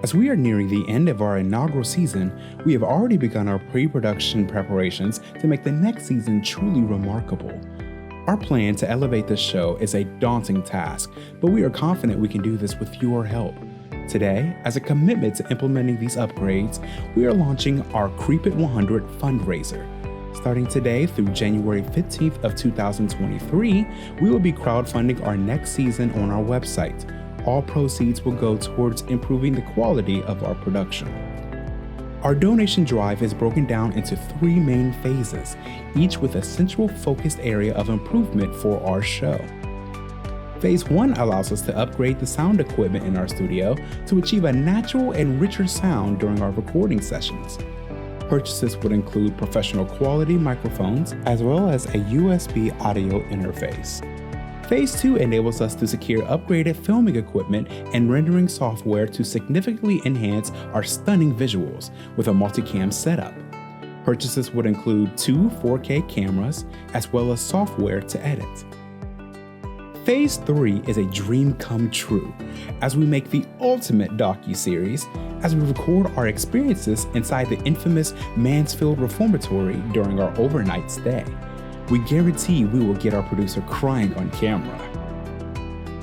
As we are nearing the end of our inaugural season, we have already begun our pre-production preparations to make the next season truly remarkable. Our plan to elevate this show is a daunting task, but we are confident we can do this with your help. Today, as a commitment to implementing these upgrades, we are launching our Creep It 100 fundraiser. Starting today through January 15th of 2023, we will be crowdfunding our next season on our website. All proceeds will go towards improving the quality of our production. Our donation drive is broken down into 3 main phases, each with a central focused area of improvement for our show. Phase 1 allows us to upgrade the sound equipment in our studio to achieve a natural and richer sound during our recording sessions. Purchases would include professional quality microphones as well as a USB audio interface. Phase 2 enables us to secure upgraded filming equipment and rendering software to significantly enhance our stunning visuals with a multicam setup. Purchases would include 2 4K cameras as well as software to edit. Phase 3 is a dream come true as we make the ultimate docu-series as we record our experiences inside the infamous Mansfield Reformatory during our overnight stay. We guarantee we will get our producer crying on camera.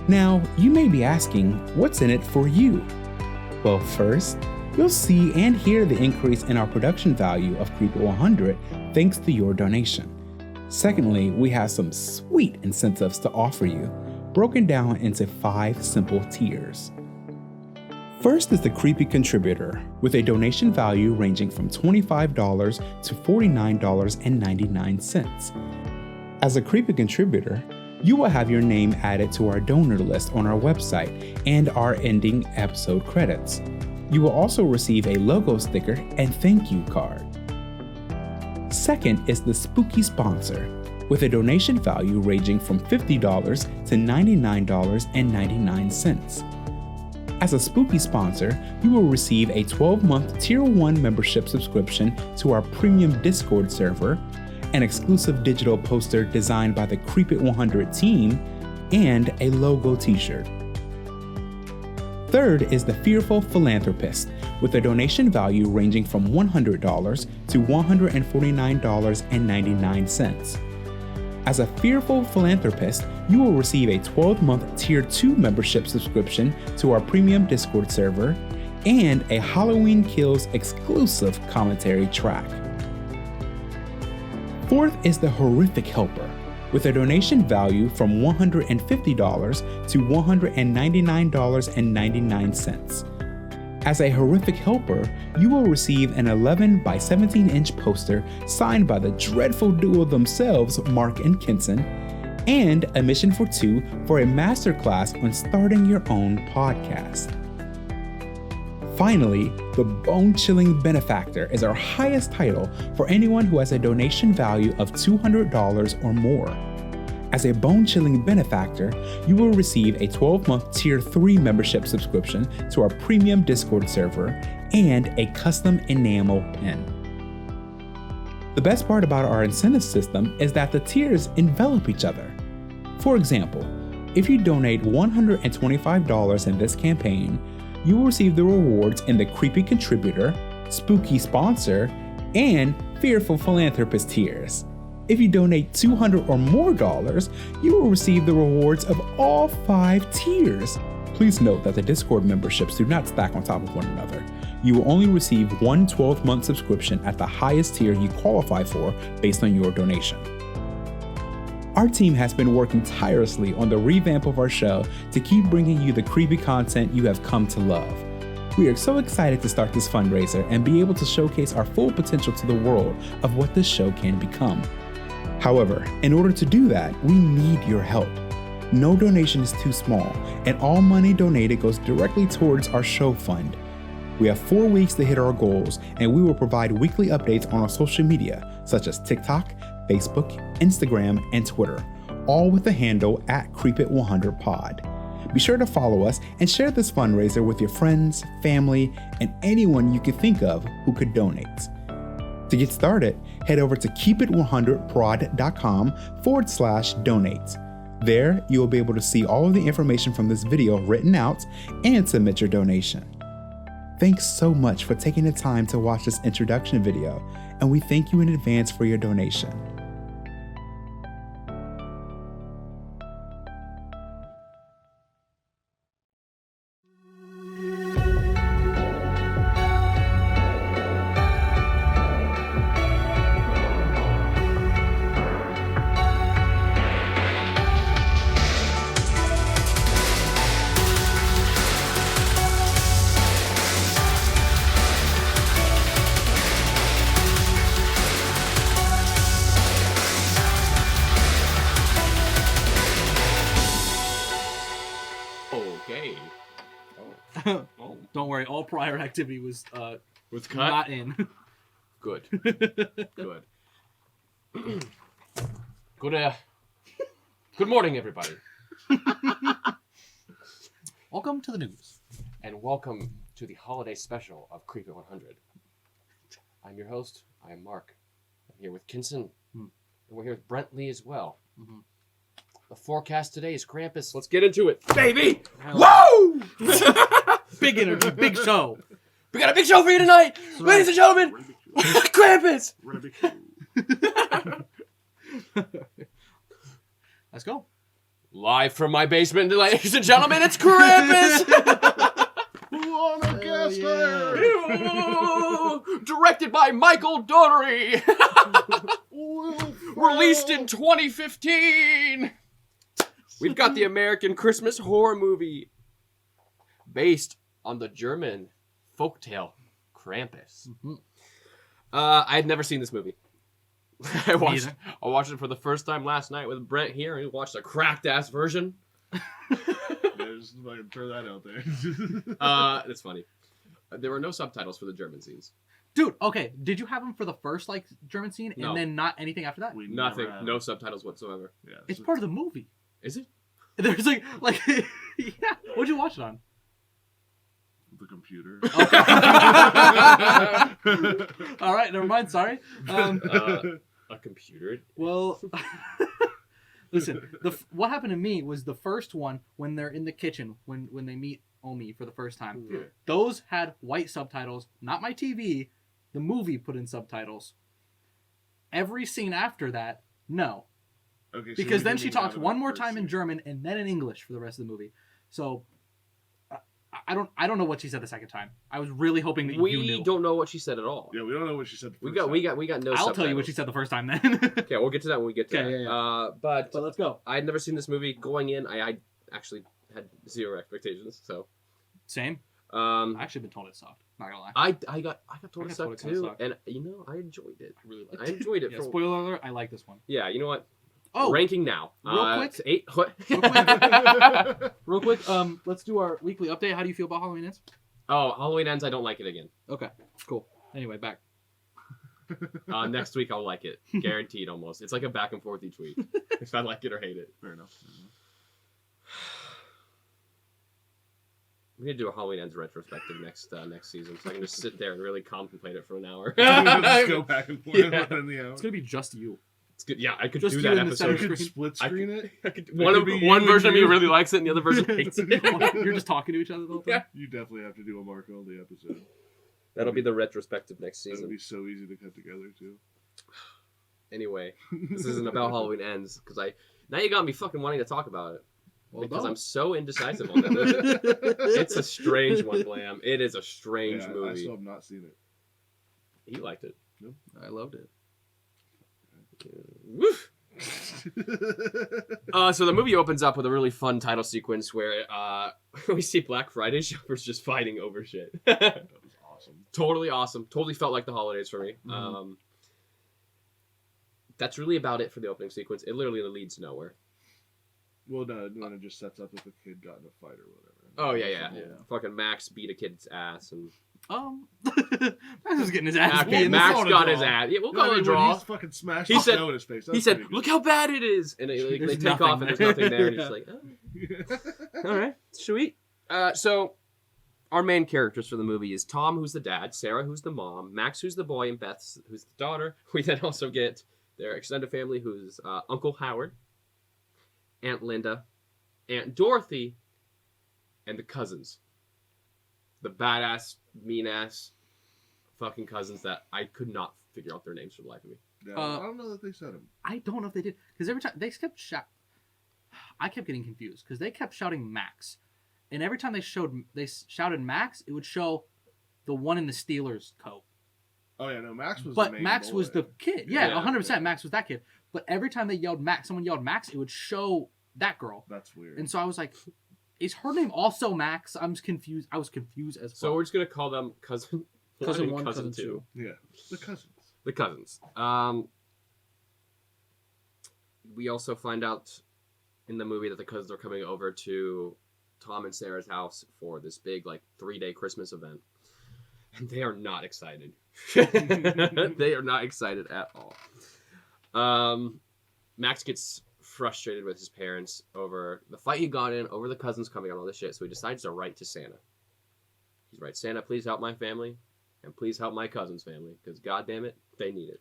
Now, you may be asking, what's in it for you? Well, first, you'll see and hear the increase in our production value of Creep It 100 thanks to your donation. Secondly, we have some sweet incentives to offer you, broken down into 5 simple tiers. First is the Creepy Contributor, with a donation value ranging from $25 to $49.99. As a Creepy Contributor, you will have your name added to our donor list on our website and our ending episode credits. You will also receive a logo sticker and thank you card. Second is the Spooky Sponsor, with a donation value ranging from $50 to $99.99. As a Spooky Sponsor, you will receive a 12-month Tier 1 membership subscription to our premium Discord server, an exclusive digital poster designed by the Creep It 100 team, and a logo t-shirt. Third is the Fearful Philanthropist, with a donation value ranging from $100 to $149.99. As a Fearful Philanthropist, you will receive a 12-month Tier 2 membership subscription to our premium Discord server and a Halloween Kills exclusive commentary track. Fourth is the Horrific Helper, with a donation value from $150 to $199.99. As a Horrific Helper, you will receive an 11 by 17-inch poster signed by the dreadful duo themselves, Mark and Kenson, and a mission for 2 for a masterclass on starting your own podcast. Finally, the Bone-Chilling Benefactor is our highest title for anyone who has a donation value of $200 or more. As a Bone-Chilling Benefactor, you will receive a 12-month Tier 3 membership subscription to our premium Discord server and a custom enamel pen. The best part about our incentive system is that the tiers envelop each other. For example, if you donate $125 in this campaign, you will receive the rewards in the Creepy Contributor, Spooky Sponsor, and Fearful Philanthropist tiers. If you donate $200 or more, you will receive the rewards of all 5 tiers. Please note that the Discord memberships do not stack on top of one another. You will only receive one 12-month subscription at the highest tier you qualify for based on your donation. Our team has been working tirelessly on the revamp of our show to keep bringing you the creepy content you have come to love. We are so excited to start this fundraiser and be able to showcase our full potential to the world of what this show can become. However, in order to do that, we need your help. No donation is too small, and all money donated goes directly towards our show fund. We have 4 weeks to hit our goals, and we will provide weekly updates on our social media, such as TikTok, Facebook, Instagram, and Twitter, all with the handle @CreepIt100pod. Be sure to follow us and share this fundraiser with your friends, family, and anyone you can think of who could donate. To get started, head over to keepit100prod.com/donate. There, you will be able to see all of the information from this video written out and submit your donation. Thanks so much for taking the time to watch this introduction video, and we thank you in advance for your donation. Don't worry, all prior activity was cut? not in. Good. Good. Good morning, everybody. Welcome to the news. And welcome to the holiday special of Creepy 100. I'm your host. I am Mark. I'm here with Kinson. And we're here with Brent Lee as well. Mm-hmm. The forecast today is Krampus. Let's get into it, baby! Woo! Big energy, big show. We got a big show for you tonight, ladies and gentlemen. Krampus. Let's go. Live from my basement, ladies and gentlemen, it's Krampus. Directed by Michael Dougherty. Released in 2015. We've got the American Christmas horror movie based on the German folktale Krampus. Mm-hmm. I had never seen this movie. I watched it for the first time last night with Brent here, and we watched a cracked ass version. Just fucking throw that out there. That's funny. There were no subtitles for the German scenes. Dude, okay, did you have them for the first German scene and then not anything after that? Nothing, no subtitles whatsoever. Yeah, it's part of the movie. Is it? There's yeah. What'd you watch it on? The computer. Okay. All right, never mind. Sorry. A computer. Well, listen. What happened to me was the first one when they're in the kitchen when they meet Omi for the first time. Yeah. Those had white subtitles, not my TV. The movie put in subtitles. Every scene after that, no. Okay. Because then she talks one more time in German and then in English for the rest of the movie. So I don't know what she said the second time. I was really hoping that you knew. We don't know what she said at all. Yeah, we don't know what she said. We got no. I'll subtitles. tell you what she said the first time then. Okay, we'll get to that when we get to that. Yeah. But let's go. I had never seen this movie. Going in, I actually had zero expectations. So same. I've actually been told it's soft. Not gonna lie. I got told it sucked too, and I enjoyed it. I really liked it. I enjoyed it. Yeah, spoiler alert, I like this one. Yeah, you know what? Oh, ranking now. Real quick. 8. Real quick. Let's do our weekly update. How do you feel about Halloween Ends? Oh, Halloween Ends. I don't like it again. Okay, cool. Anyway, back. Next week I'll like it, guaranteed. Almost. It's like a back and forth each week. If I like it or hate it. Fair enough. We need to do a Halloween Ends retrospective next season, so I can just sit there and really contemplate it for an hour. Just go back and forth within the hour. It's gonna be just you. It's good. Yeah, I could just do that episode. You could split screen it. One version of me really likes it, and the other version hates it. You're just talking to each other the whole time. Yeah. You definitely have to do a Mark only episode. That'll be the retrospective next season. That'll be so easy to cut together too. Anyway, this isn't about Halloween Ends because now you got me fucking wanting to talk about it. Well, because I'm so indecisive on that. It's a strange one, Blam. It is a strange movie. I still have not seen it. You liked it. Nope. I loved it. So the movie opens up with a really fun title sequence where we see Black Friday shoppers just fighting over shit. That was awesome. Totally awesome. Totally felt like the holidays for me. Mm-hmm. That's really about it for the opening sequence. It literally leads nowhere. Well, no, when it just sets up if a kid got in a fight or whatever. Oh yeah. Fucking Max beat a kid's ass and. Max was getting his ass beat. Max got his ass. Yeah, we'll call it a draw. He's fucking smashed he said, snow in his face. He said, "Look how bad it is," and they take off, and there's nothing there, and you're just like, oh. All right, sweet. So our main characters for the movie is Tom, who's the dad, Sarah, who's the mom, Max, who's the boy, and Beth, who's the daughter. We then also get their extended family, who's Uncle Howard, Aunt Linda, Aunt Dorothy, and the cousins. the badass, mean-ass fucking cousins that I could not figure out their names for the life of me. Yeah, I don't know that they said them. I don't know if they did, because every time they kept I kept getting confused because they kept shouting Max, and every time they shouted Max, it would show the one in the Steelers coat. Oh yeah, no, Max was. But the main Max boy. was the kid. Yeah, Yeah. 100%. Max was that kid. But every time they yelled Max, someone yelled Max, it would show that girl. That's weird. And so I was like, is her name also Max? I'm confused. I was confused as fuck. So we're just gonna call them cousin Cousin and one, cousin two. Yeah, the cousins. The cousins. We also find out in the movie that the cousins are coming over to Tom and Sarah's house for this big 3-day Christmas event, and they are not excited. They are not excited at all. Max gets frustrated with his parents over the fight he got in over the cousins coming on all this shit, so he decides to write to Santa. He's right, Santa, please help my family, and please help my cousin's family, because goddamn it, they need it.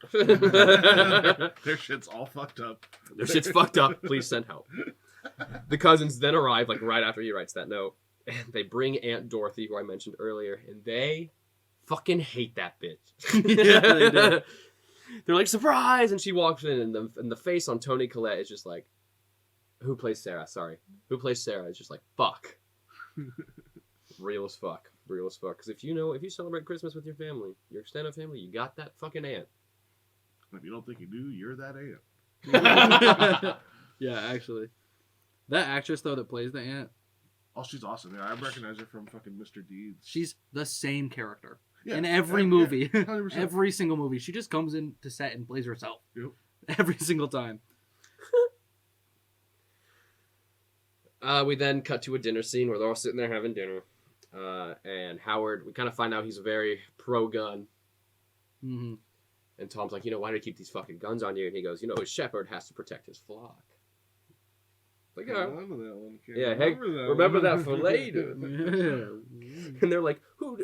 Their shit's all fucked up. Their shit's fucked up. Please send help. The cousins then arrive right after he writes that note, and they bring Aunt Dorothy, who I mentioned earlier, and they fucking hate that bitch. Yeah, they do. They're like, surprise! And she walks in, and the face on Toni Collette is just like, who plays Sarah? Sorry. Who plays Sarah? It's just like, fuck. Real as fuck. Real as fuck. Because if you celebrate Christmas with your family, your extended family, you got that fucking aunt. If you don't think you do, you're that aunt. Yeah, actually. That actress, though, that plays the aunt, Oh, she's awesome. Yeah, I recognize her from fucking Mr. Deeds. she's the same character. Yeah, In every yeah, movie. 100%. Every single movie. She just comes into set and plays herself. Yep. Every single time. We then cut to a dinner scene where they're all sitting there having dinner. And Howard, we kind of find out he's very pro-gun. Mm-hmm. And Tom's like, why do you keep these fucking guns on you? And he goes, a shepherd has to protect his flock. Like, Can't yeah, remember that one. Can't yeah, hey, remember that for later. Yeah. And they're like, who?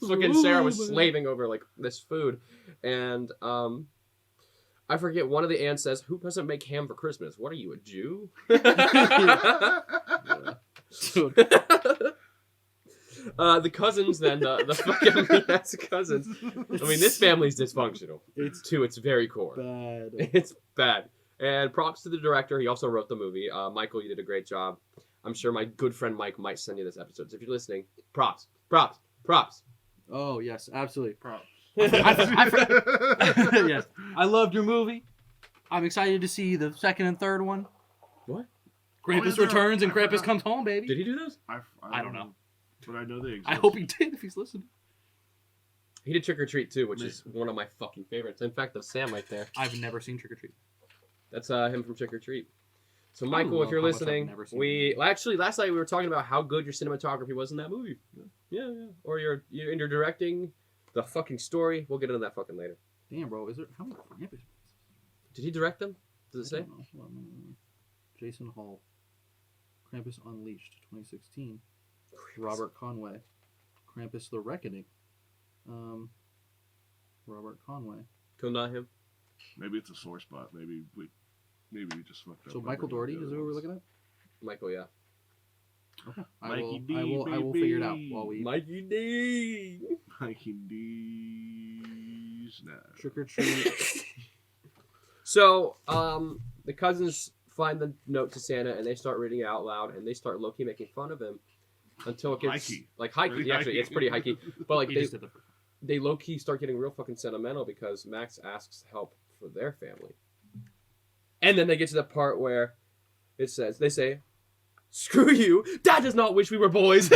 Fucking Sarah was slaving over this food, and I forget. One of the aunts says, "Who doesn't make ham for Christmas? What are you, a Jew?" The cousins then the fucking that's cousins. I mean, this family's dysfunctional. It's to its very core. Bad. It's bad. And props to the director. He also wrote the movie. Michael, you did a great job. I'm sure my good friend Mike might send you this episode. So if you're listening, props. Oh, yes, absolutely. Props. Yes. I loved your movie. I'm excited to see the second and third one. What? Krampus yeah, returns and I Krampus forgot. comes home, baby. Did he do those? I don't know. But I know they exist. I hope he did if he's listening. He did Trick or Treat too, which is one of my fucking favorites. In fact, that's Sam right there. I've never seen Trick or Treat. That's him from Trick or Treat. So I Michael, love if you're how much I've listening, never seen we actually last night we were talking about how good your cinematography was in that movie. Yeah. Or your directing, the fucking story. We'll get into that fucking later. Damn, bro. Is there how many Krampus? Did he direct them? Does it I say? don't know. Hold on. Jason Hall. Krampus Unleashed, 2016. Robert Conway. Krampus the Reckoning. Robert Conway. Cool, not him. Maybe it's a sore spot. Maybe we just fucked up. So Michael Dougherty is who we're looking at? Michael, yeah. Okay. Mikey D, I will figure it out baby. while we Mikey D. Mikey D's now. trick or treat. So, the cousins find the note to Santa and they start reading it out loud and they start low-key making fun of him until it gets Hikey. hikey. Pretty Actually, hikey. it's pretty hikey. But He just did the first they low-key start getting real fucking sentimental because Max asks help for their family. And then they get to the part where they say, screw you, Dad does not wish we were boys.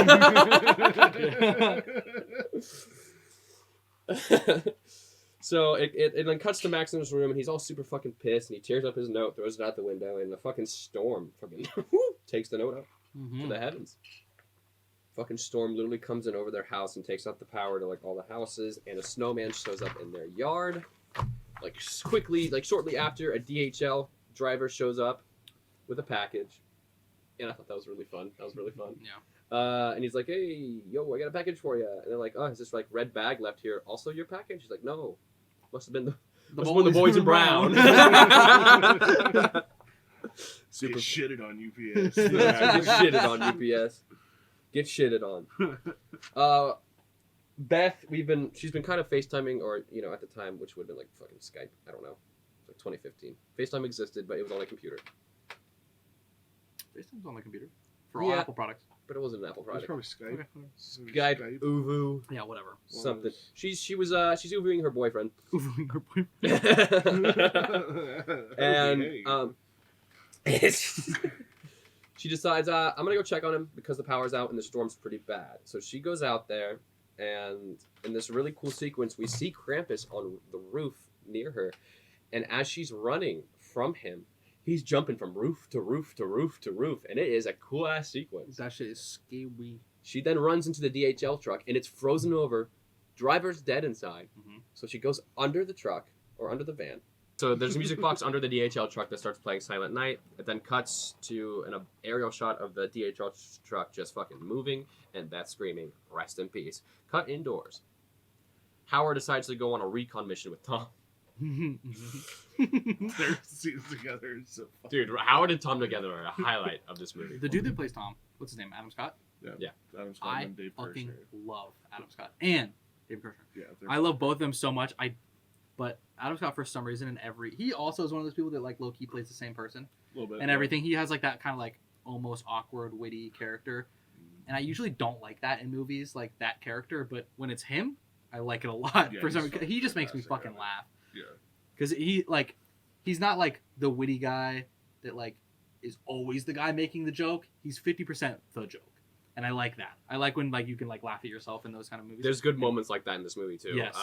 So it then cuts to Max in his room and he's all super fucking pissed and he tears up his note, throws it out the window, and the fucking storm fucking takes the note up to the heavens. Fucking storm literally comes in over their house and takes out the power to all the houses, and a snowman shows up in their yard. Shortly after, a DHL driver shows up with a package. And I thought that was really fun. Yeah. And he's like, hey, yo, I got a package for you. And they're like, oh, is this red bag left here also your package? He's like, no. Must have been the boys in brown. Super shitted on UPS. Get shitted on UPS. Get shitted on. Beth, she's been kind of FaceTiming, or at the time, which would have been like fucking Skype. I don't know, like 2015. FaceTime existed, but it was on a computer. FaceTime's on my computer for all Apple products. But it wasn't an Apple It's product. probably Skype. Skype, Uvu, Yeah, whatever. something. She's Uvuing her boyfriend. Googling her boyfriend. And she decides, I'm gonna go check on him because the power's out and the storm's pretty bad. So she goes out there, and in this really cool sequence, we see Krampus on the roof near her, and as she's running from him, he's jumping from roof to roof to roof to roof, and it is a cool ass sequence. That shit is scary. She then runs into the DHL truck, and it's frozen over. Driver's dead inside, Mhm. so she goes under the truck or under the van. So there's a music box under the DHL truck that starts playing Silent Night. It then cuts to an aerial shot of the DHL truck just fucking moving, and Beth screaming, "Rest in peace." Cut indoors. Howard decides to go on a recon mission with Tom. Their scenes together is so funny. Dude, Howard and Tom together are a highlight of this movie. The dude that plays Tom, what's his name? Adam Scott? Yeah. Adam Scott I and Dave fucking Kirshner. love Adam Scott and Dave Kirshner. Yeah, I love both of them so much. But Adam Scott, for some reason, he also is one of those people that like low key plays the same person a little bit. and everything. He has like that kind of like almost awkward, witty character, and I usually don't like that in movies, like that character. But when it's him, I like it a lot. Yeah, For some, he's he just makes me fantastic, fucking laugh. Yeah. Because he's not like the witty guy that like is always the guy making the joke. He's 50% the joke, and I like that. I like when like you can like laugh at yourself in those kind of movies. There's good moments like that in this movie too. Yes.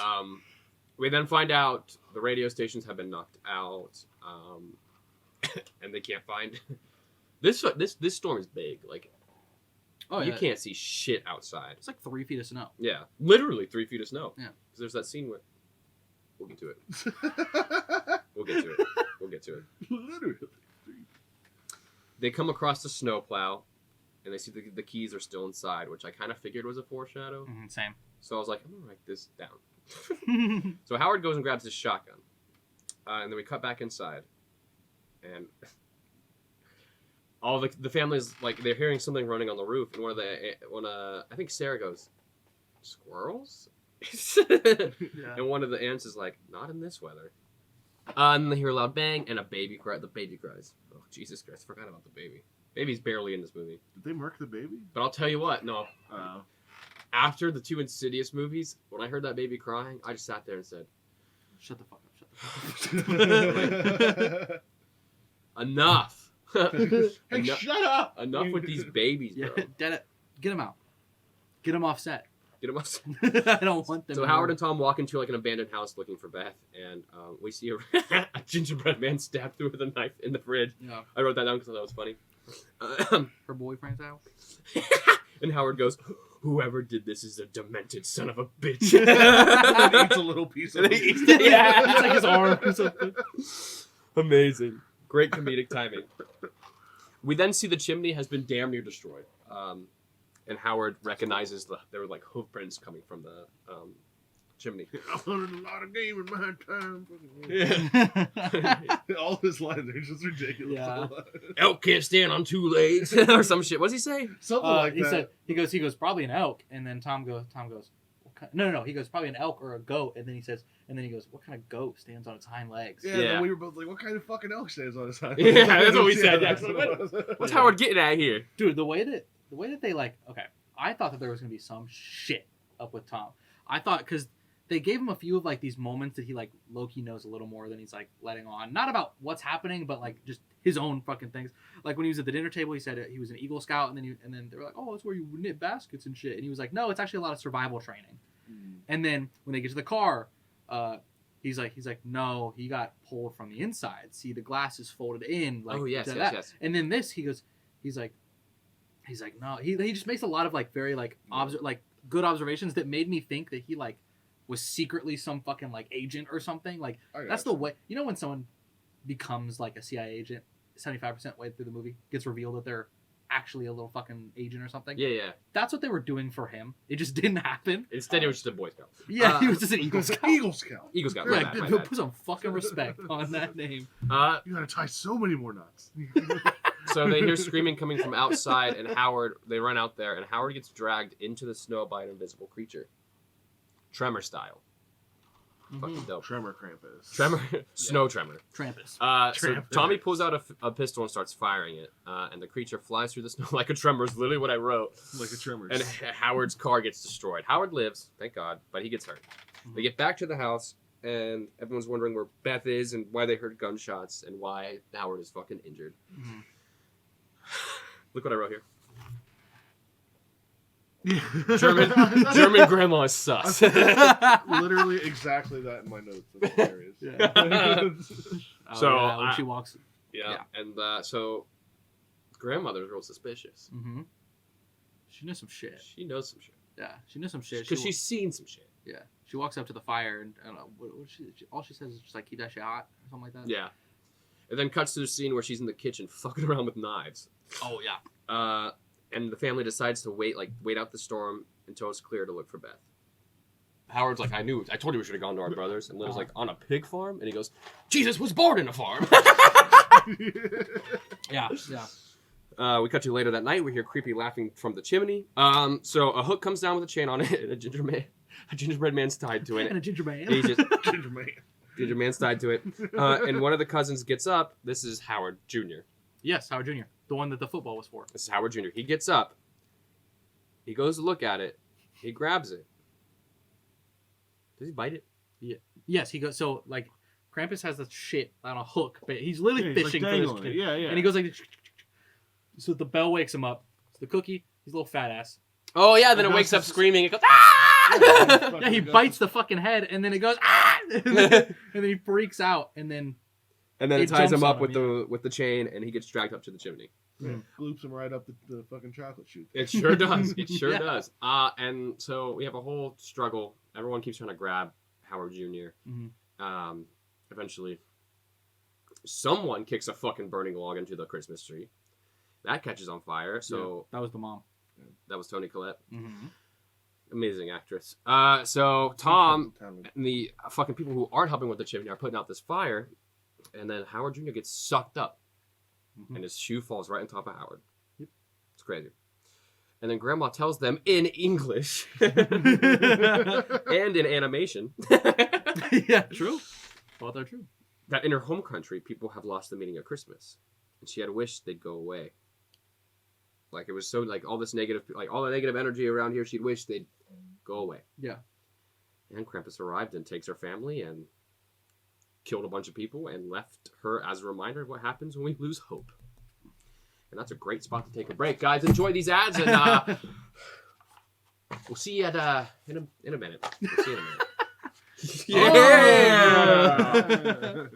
We then find out the radio stations have been knocked out, and they can't find this storm is big. Like, Oh yeah, you can't see shit outside. It's like 3 feet of snow. Yeah, literally 3 feet of snow. Yeah. Because there's that scene where we'll get to it. We'll get to it. We'll get to it. Literally. They come across the snowplow, and they see the keys are still inside, which I kind of figured was a foreshadow. Mm-hmm, same. So I was like, I'm gonna write this down. So Howard goes and grabs his shotgun, and then we cut back inside, and all the family's like they're hearing something running on the roof, and I think Sarah goes, "Squirrels," Yeah. and one of the aunts is like, "Not in this weather." And they hear a loud bang, and a baby cry. The baby cries. Oh Jesus Christ! I forgot about the baby. Baby's barely in this movie, Did they mark the baby? but I'll tell you what. No, Oh. after the 2 Insidious movies, when I heard that baby crying, I just sat there and said, Shut the fuck up. Shut the fuck up. "Enough! Hey, Enough- shut up! Enough with these babies, Yeah, bro." get it. Get him out. Get him off set. Get 'em off. I don't want them. So Howard and Tom walk into like an abandoned house looking for Beth, and we see a gingerbread man stabbed through with a knife in the fridge. Yeah. I wrote that down because I thought that was funny. Her boyfriend's out. And Howard goes, "Whoever did this is a demented son of a bitch." And eats a little piece of And he it. eats it. Yeah. It's like his arm or something. Amazing. Great comedic timing. We then see the chimney has been damn near destroyed. And Howard recognizes there were like hoof prints coming from the chimney. I learned a lot of game in my time. Yeah. All his lines are just ridiculous. Yeah. Elk can't stand on 2 legs or some shit. What's he say? Something like he that. said he goes probably an elk, and then Tom goes what kind? No, he goes probably an elk or a goat, and then he goes, what kind of goat stands on its hind legs? Yeah, Yeah. Then we were both like, what kind of fucking elk stands on his side? Yeah, that's what we said. Yeah. that's what it was. What's Howard getting at here? Dude, the way that they like, okay, I thought that there was gonna be some shit up with Tom. I thought because they gave him a few of like these moments that he like low-key knows a little more than he's like letting on. Not about what's happening, but like just his own fucking things. Like when he was at the dinner table, he said he was an Eagle Scout, and then they were like, oh, that's where you knit baskets and shit. And he was like, no, it's actually a lot of survival training. And then when they get to the car, he's like, no, he got pulled from the inside. See, the glass is folded in. Like, Oh, yes, to yes, that. yes. And then this, he's like, no. He just makes a lot of like very like good observations that made me think that he like was secretly some fucking like agent or something. Like I that's gotcha. the way, you know, when someone becomes like a CIA agent, 75% way through the movie gets revealed that they're actually a little fucking agent or something. Yeah. That's what they were doing for him. It just didn't happen. Instead, he was just a Boy Scout. Yeah, he was just an Eagle It's an Scout. Eagle Scout. Eagle Scout. Yeah, My bad, my put bad. some fucking respect on that name. You gotta tie so many more knots. So they hear screaming coming from outside, and they run out there, and Howard gets dragged into the snow by an invisible creature. Tremor style. Fucking dope. Tremor Krampus. Snow tremor. Krampus. So Krampus. Tommy pulls out a pistol and starts firing it, and the creature flies through the snow like a tremor is literally what I wrote. Like a Tremors. And Howard's car gets destroyed. Howard lives, thank God, but he gets hurt. They get back to the house, and everyone's wondering where Beth is and why they heard gunshots and why Howard is fucking injured. Mm-hmm. Look what I wrote here. German grandma is sus. Literally exactly that in my notes. That's hilarious. When she walks. And so grandmother's real suspicious. Mm-hmm. She knows some shit. She knows some shit. Yeah, she knows some shit. Because she's seen some shit. Yeah, she walks up to the fire and I don't know, all she says is just like, keep that shit hot or something like that. Yeah. It then cuts to the scene where she's in the kitchen fucking around with knives. Oh, yeah. And the family decides to wait out the storm until it's clear to look for Beth. Howard's like, I told you we should have gone to our brother's. And Liz like, on a pig farm? And he goes, Jesus was born in a farm. Yeah. We cut to later that night. We hear creepy laughing from the chimney. So a hook comes down with a chain on it, and a gingerbread man's tied to it. And a ginger man. Ginger man's tied to it. And one of the cousins gets up. This is Howard Jr. Yes, Howard Jr. The one that the football was for. This is Howard Jr. He gets up. He goes to look at it. He grabs it. Does he bite it? Yeah. Yes, he goes. So, like, Krampus has the shit on a hook, but he's literally fishing for this kid. Yeah. And he goes like, so the bell wakes him up. It's the cookie. He's a little fat ass. Oh, yeah. Then it wakes up screaming. It goes, ah! Yeah, he bites the fucking head, and then it goes, ah! And then he freaks out, and then it ties him up with him, the chain, and he gets dragged up to the chimney. Yeah, gloops him right up the fucking chocolate chute. It sure does. It sure does. And so we have a whole struggle. Everyone keeps trying to grab Howard Jr. Mm-hmm. Eventually, someone kicks a fucking burning log into the Christmas tree. That catches on fire. So that was the mom. That was Toni Collette. Mm-hmm. Amazing actress. So Tom and the fucking people who aren't helping with the chimney are putting out this fire, and then Howard Jr. gets sucked up, and his shoe falls right on top of Howard. Yep. It's crazy. And then Grandma tells them in English and in animation. Yeah, true. Both are true. That in her home country, people have lost the meaning of Christmas, and she had wished they'd go away. Like, it was so, like, all the negative energy around here, she'd wish they'd go away. Yeah. And Krampus arrived and takes her family and killed a bunch of people and left her as a reminder of what happens when we lose hope. And that's a great spot to take a break. Guys, enjoy these ads, and we'll see you in a minute. We'll see you in a minute. Yeah!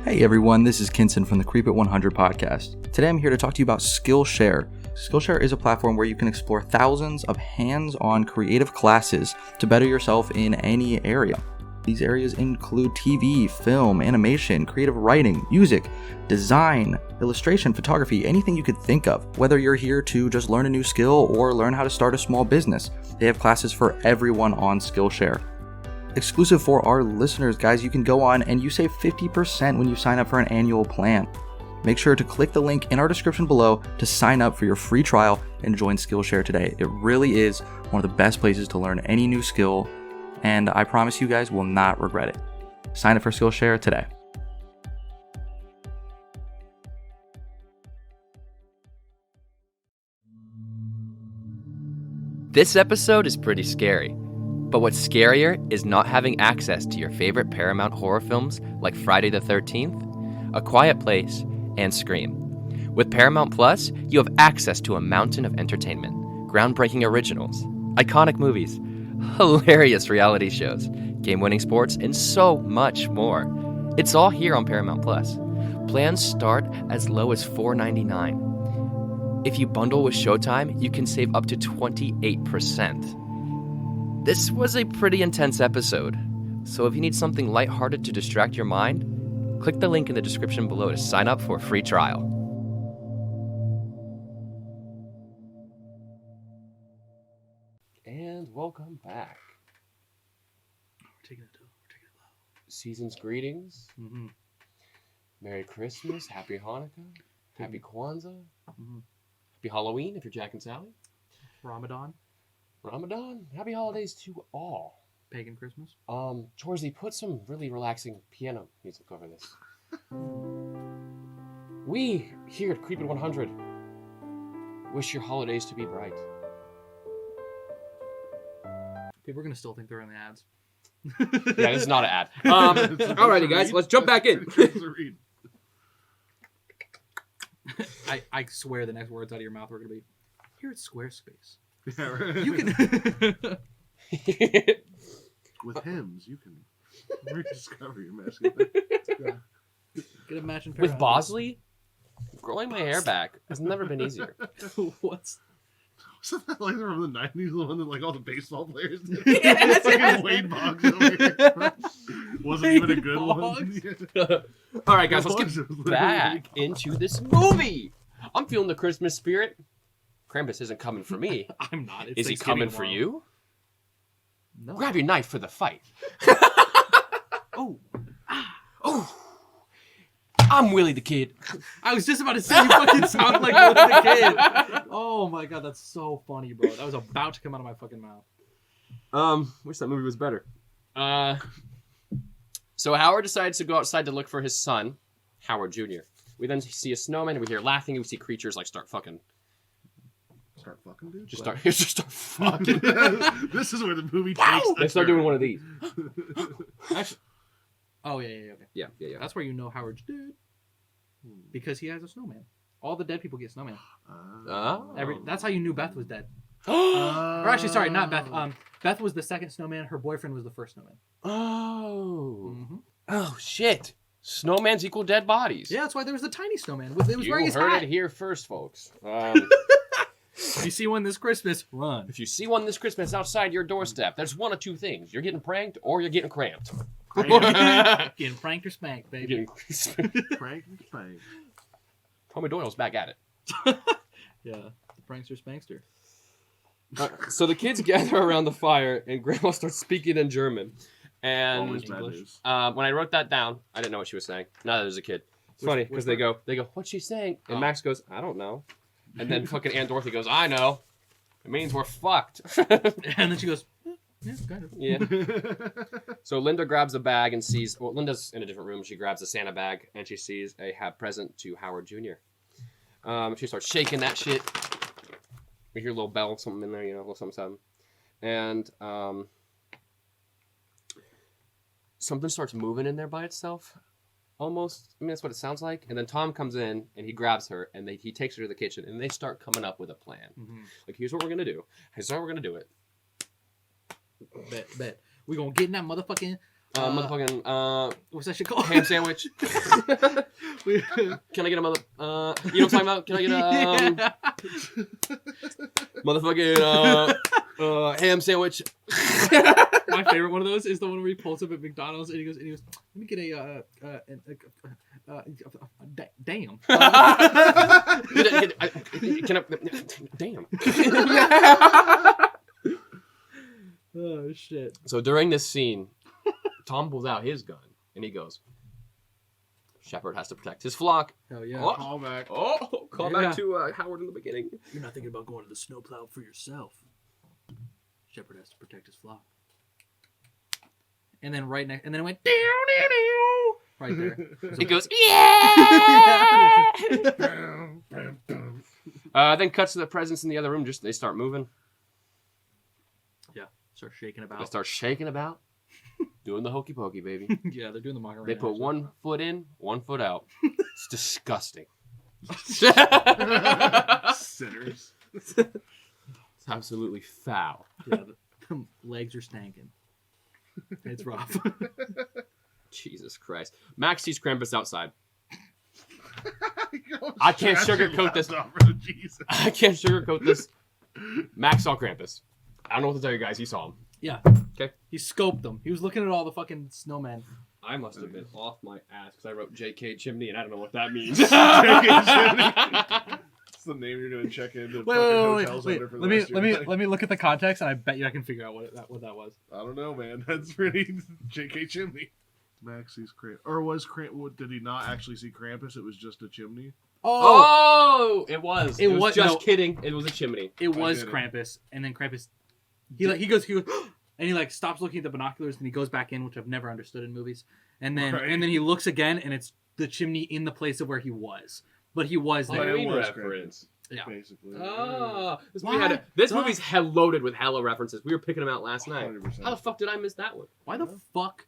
Hey everyone, this is Kinson from the Creep It 100 podcast. Today I'm here to talk to you about Skillshare. Skillshare is a platform where you can explore thousands of hands-on creative classes to better yourself in any area. These areas include TV, film, animation, creative writing, music, design, illustration, photography, anything you could think of. Whether you're here to just learn a new skill or learn how to start a small business, they have classes for everyone on Skillshare. Exclusive for our listeners, guys, you can go on and you save 50% when you sign up for an annual plan. Make sure to click the link in our description below to sign up for your free trial and join Skillshare today. It really is one of the best places to learn any new skill, and I promise you guys will not regret it. Sign up for Skillshare today. This episode is pretty scary. But what's scarier is not having access to your favorite Paramount horror films like Friday the 13th, A Quiet Place, and Scream. With Paramount Plus, you have access to a mountain of entertainment, groundbreaking originals, iconic movies, hilarious reality shows, game-winning sports, and so much more. It's all here on Paramount Plus. Plans start as low as $4.99. If you bundle with Showtime, you can save up to 28%. This was a pretty intense episode, so if you need something lighthearted to distract your mind, click the link in the description below to sign up for a free trial. And welcome back. We're taking it low. Season's greetings. Mm-hmm. Merry Christmas. Happy Hanukkah. Happy Kwanzaa. Mm-hmm. Happy Halloween if you're Jack and Sally. Ramadan. Happy holidays to all. Pagan Christmas. Chorzy, put some really relaxing piano music over this. We, here at Creepin' 100, wish your holidays to be bright. People are going to still think they're in the ads. Yeah, this is not an ad. Alrighty, guys, let's jump back in. I swear the next words out of your mouth are going to be, here at Squarespace. Yeah, right. You can... With hymns, you can rediscover your messy thing. Get a matching pair With of Bosley, growing my hair back has never been easier. What's... Wasn't that like from the 90s, the one that like all the baseball players did? Yes, Fucking Wade Boggs over here. Wasn't even a good one. All right, guys, let's get back into this movie. I'm feeling the Christmas spirit. Krampus isn't coming for me. I'm not. It's Is he coming for you? No. Grab your knife for the fight. Oh. Oh, I'm Willie the Kid. I was just about to say you fucking sound like Willie the Kid. Oh my god, that's so funny, bro. That was about to come out of my fucking mouth. Wish that movie was better. So Howard decides to go outside to look for his son, Howard Jr. We then see a snowman, we hear laughing, and we see creatures like start fucking. Start fucking, dude. Just start fucking. This is where the movie takes. They start doing one of these. Actually, oh yeah, okay. Yeah. That's where you know Howard's dead. Because he has a snowman. All the dead people get snowman. That's how you knew Beth was dead. Or actually, sorry, not Beth. Beth was the second snowman. Her boyfriend was the first snowman. Oh. Mm-hmm. Oh shit. Snowmans equal dead bodies. Yeah, that's why there was the tiny snowman. It was You wearing his heard hat. it here first, folks. If you see one this Christmas, run. If you see one this Christmas outside your doorstep, there's one of two things. You're getting pranked or you're getting cramped. Getting pranked or spanked, baby. Getting... Prank and spank. Tommy Doyle's back at it. Yeah, prankster, spankster. So the kids gather around the fire and Grandma starts speaking in German. And Always bad news. when I wrote that down, I didn't know what she was saying. Now that as a kid. It's funny because they go, what's she saying? And Max goes, I don't know. And then fucking Aunt Dorothy goes, I know. It means we're fucked. And then she goes, yeah, kind of. Yeah. So Linda grabs a bag and sees, well, Linda's in a different room. She grabs a Santa bag and she sees a present to Howard Jr. She starts shaking that shit. We hear a little bell, something in there, a little something. And something starts moving in there by itself. Almost. I mean, that's what it sounds like. And then Tom comes in and he grabs her and he takes her to the kitchen and they start coming up with a plan. Mm-hmm. Like, here's what we're going to do. Here's how we're going to do it. Bet. We're going to get in that motherfucking... what's that shit called? Ham sandwich. Can I get a mother... you know what I'm talking about? Can I get a... motherfucking ham sandwich. My favorite one of those is the one where he pulls up at McDonald's and he goes, let me get damn. Can I... Damn. Oh, shit. So during this scene, Tom pulls out his gun and he goes, Shepard has to protect his flock. Hell yeah. Oh. Call back. Oh, call Yeah. back to Howard in the beginning. You're not thinking about going to the snowplow for yourself. Shepard has to protect his flock. And then right next, and then it went right there. He goes, yeah! Then cuts to the presents in the other room. Just they start moving. Yeah, start shaking about. They start shaking about, doing the hokey pokey, baby. Yeah, they're doing the Macarena. They put actually. one foot in, one foot out. It's disgusting. Sinners. It's absolutely foul. Yeah, the legs are stanking. It's rough. Jesus Christ. Max sees Krampus outside. I can't sugarcoat this. Jesus. I can't sugarcoat this. Max saw Krampus. I don't know what to tell you guys. He saw him. Yeah. Okay. He scoped them. He was looking at all the fucking snowmen. I must have been off my ass because I wrote JK Chimney and I don't know what that means. the name you're gonna check into Wait, fucking wait, wait, hotels wait. under for the Let me rest of your life. let me look at the context, and I bet you I can figure out what that was. I don't know, man. That's pretty J.K. Chimney. Max sees Krampus. Or was Krampus... Did he not actually see Krampus? It was just a chimney? Oh, it was. It was just no. kidding. It was a chimney. It was get it. Krampus, and then Krampus, he goes, and he like stops looking at the binoculars, and he goes back in, which I've never understood in movies, and then Right. he looks again, and it's the chimney in the place of where he was, but he was there. Halloween was reference. Yeah. Basically. Oh, this Why? movie's loaded with hella references. We were picking them out last night. 100%. How the fuck did I miss that one? Why the fuck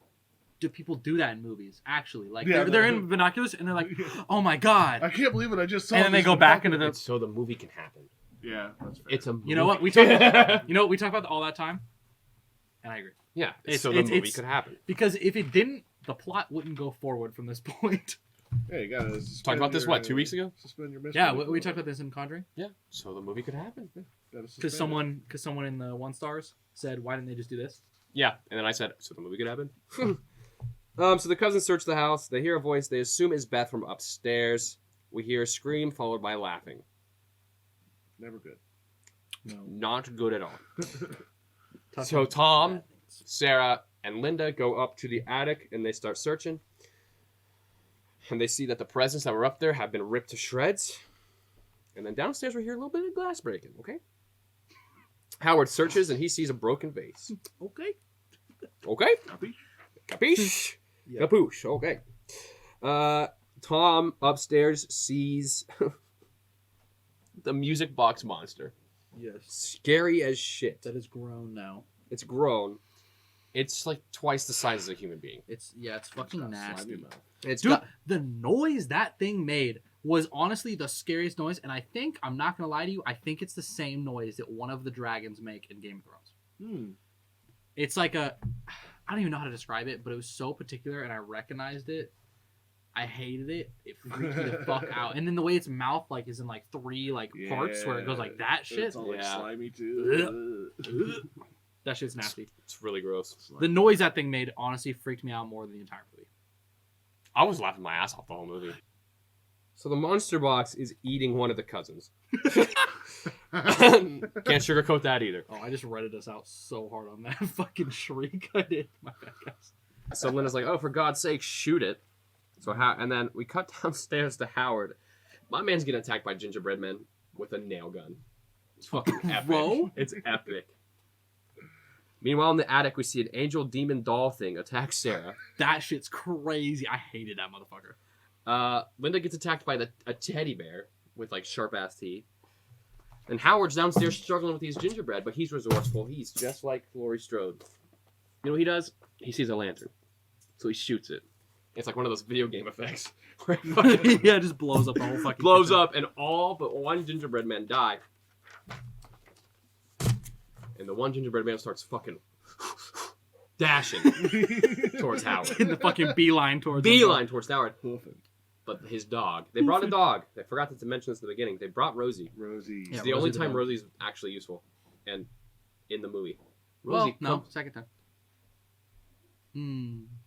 do people do that in movies? Actually, like Yeah, they're in binoculars, and they're like, "Oh my god!" I can't believe it. I just saw And then they these go back into binoculars. the. It's so the movie can happen. Yeah, that's fair. It's a movie. You know what we talk? You know what we talk about all that time, and I agree. Yeah, It's- so the it's- movie it's- could happen. Because if it didn't, the plot wouldn't go forward from this point. Hey, you gotta Talked about this, what, 2 weeks ago? Suspend your Yeah, disbelief. we talked about this in Conjuring. Yeah, so the movie could happen. Gotta suspend it. Because someone in the 1 stars said, "Why didn't they just do this?" Yeah, and then I said, so the movie could happen. So the cousins search the house. They hear a voice. They assume it's Beth from upstairs. We hear a scream followed by laughing. Never good. Not good at all. Tough So on Tom, bad things. Sarah, and Linda go up to the attic and they start searching. And they see that the presents that were up there have been ripped to shreds. And then downstairs we hear a little bit of glass breaking, okay? Howard searches and he sees a broken vase. Okay. Okay? Copy? Capiche? Yeah. Capoosh, okay. Tom upstairs sees the music box monster. Yes. Scary as shit. That is grown now. It's grown. It's like twice the size of a human being. It's fucking Got nasty. slimy mouth. It's Dude, got the noise that thing made was honestly the scariest noise, and I think, I'm not gonna lie to you, I think it's the same noise that one of the dragons make in Game of Thrones. It's like I don't even know how to describe it, but it was so particular, and I recognized it. I hated it. It freaked me the fuck out. And then the way its mouth like is in like 3 like parts where it goes like that shit. It's all like Yeah. slimy too. That shit's nasty. it's really gross. The noise that thing made honestly freaked me out more than the entire movie. I was laughing my ass off the whole movie. So the monster box is eating one of the cousins. Can't sugarcoat that either. Oh, I just redded us out so hard on that fucking shriek I did. My bad, guys. So Linda's like, "Oh, for God's sake, shoot it!" So and then we cut downstairs to Howard. My man's getting attacked by gingerbread men with a nail gun. It's fucking epic. Bro? It's epic. Meanwhile, in the attic, we see an angel demon doll thing attack Sarah. That shit's crazy. I hated that motherfucker. Linda gets attacked by a teddy bear with like sharp ass teeth. And Howard's downstairs struggling with these gingerbread, but he's resourceful. He's just like Laurie Strode. You know what he does? He sees a lantern, so he shoots it. It's like one of those video game effects where it fucking Yeah, it just blows up the whole fucking blows kitchen. up, and all but one gingerbread man die. And the one gingerbread man starts fucking dashing towards Howard. In the fucking beeline towards him. Beeline towards Howard. Hoofing. But his dog. They brought a dog. I forgot to mention this at the beginning. They brought Rosie. Rosie. Yeah, It's the only Rosie the time dog. Rosie's actually useful. And in the movie. Well, Rosie, no, come- second time.